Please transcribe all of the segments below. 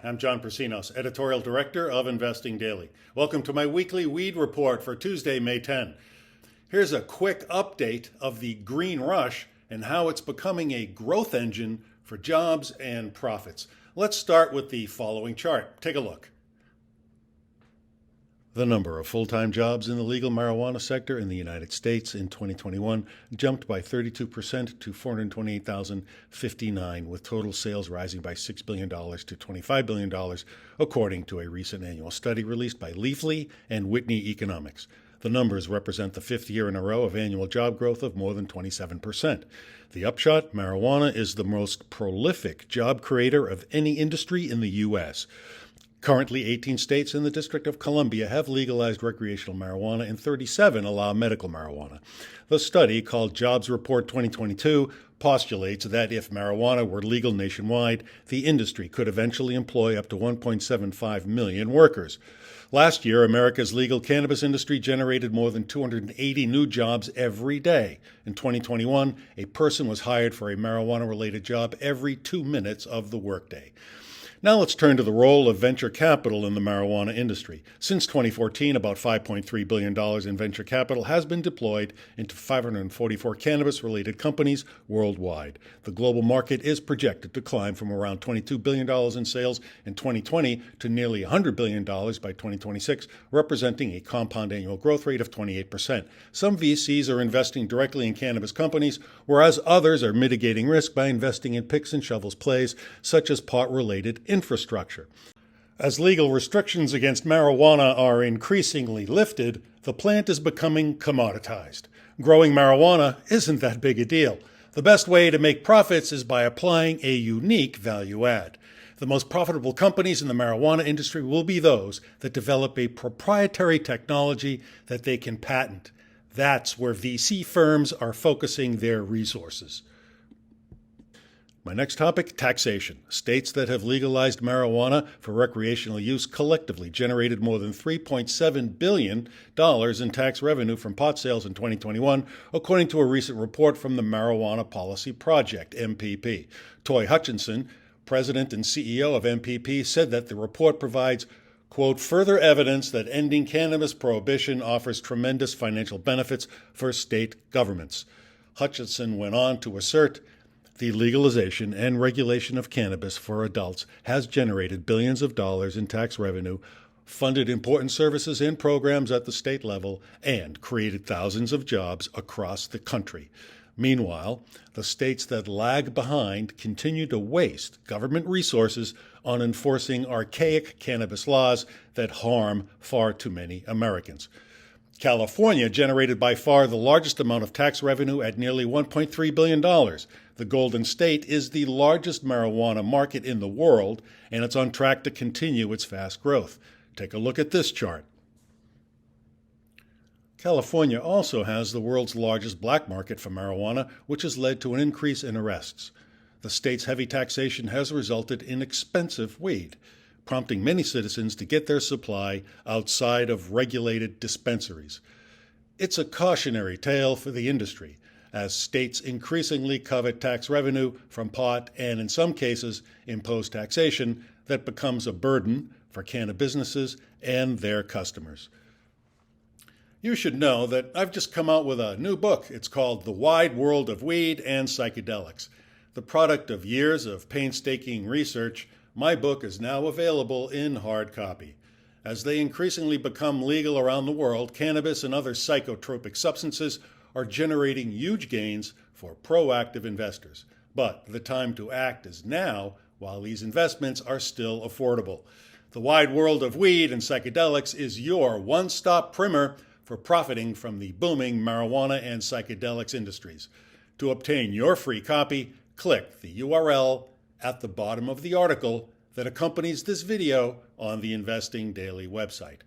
I'm John Prasinos, Editorial Director of Investing Daily. Welcome to my weekly weed report for Tuesday, May 10. Here's a quick update of the green rush and how it's becoming a growth engine for jobs and profits. Let's start with the following chart. Take a look. The number of full-time jobs in the legal marijuana sector in the United States in 2021 jumped by 32% to 428,059, with total sales rising by $6 billion to $25 billion, according to a recent annual study released by Leafly and Whitney Economics. The numbers represent the fifth year in a row of annual job growth of more than 27%. The upshot, marijuana is the most prolific job creator of any industry in the U.S. Currently, 18 states and the District of Columbia have legalized recreational marijuana and 37 allow medical marijuana. The study, called Jobs Report 2022, postulates that if marijuana were legal nationwide, the industry could eventually employ up to 1.75 million workers. Last year, America's legal cannabis industry generated more than 280 new jobs every day. In 2021, a person was hired for a marijuana-related job every 2 minutes of the workday. Now let's turn to the role of venture capital in the marijuana industry. Since 2014, about $5.3 billion in venture capital has been deployed into 544 cannabis-related companies worldwide. The global market is projected to climb from around $22 billion in sales in 2020 to nearly $100 billion by 2026, representing a compound annual growth rate of 28%. Some VCs are investing directly in cannabis companies, whereas others are mitigating risk by investing in picks and shovels plays, such as pot-related infrastructure. As legal restrictions against marijuana are increasingly lifted, the plant is becoming commoditized. Growing marijuana isn't that big a deal. The best way to make profits is by applying a unique value add. The most profitable companies in the marijuana industry will be those that develop a proprietary technology that they can patent. That's where VC firms are focusing their resources. My next topic, taxation. States that have legalized marijuana for recreational use collectively generated more than $3.7 billion in tax revenue from pot sales in 2021, according to a recent report from the Marijuana Policy Project, MPP. Toy Hutchinson, president and CEO of MPP, said that the report provides, quote, further evidence that ending cannabis prohibition offers tremendous financial benefits for state governments. Hutchinson went on to assert the legalization and regulation of cannabis for adults has generated billions of dollars in tax revenue, funded important services and programs at the state level, and created thousands of jobs across the country. Meanwhile, the states that lag behind continue to waste government resources on enforcing archaic cannabis laws that harm far too many Americans. California generated by far the largest amount of tax revenue at nearly $1.3 billion. The Golden State is the largest marijuana market in the world, and it's on track to continue its fast growth. Take a look at this chart. California also has the world's largest black market for marijuana, which has led to an increase in arrests. The state's heavy taxation has resulted in expensive weed, prompting many citizens to get their supply outside of regulated dispensaries. It's a cautionary tale for the industry, as states increasingly covet tax revenue from pot and, in some cases, impose taxation that becomes a burden for canna-businesses and their customers. You should know that I've just come out with a new book. It's called The Wide World of Weed and Psychedelics. The product of years of painstaking research, my book is now available in hard copy. As they increasingly become legal around the world, cannabis and other psychotropic substances are generating huge gains for proactive investors. But the time to act is now, while these investments are still affordable. The Wide World of Weed and Psychedelics is your one-stop primer for profiting from the booming marijuana and psychedelics industries. To obtain your free copy, click the URL at the bottom of the article that accompanies this video on the Investing Daily website.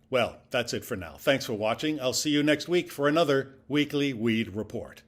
Well, that's it for now. Thanks for watching. I'll see you next week for another weekly weed report.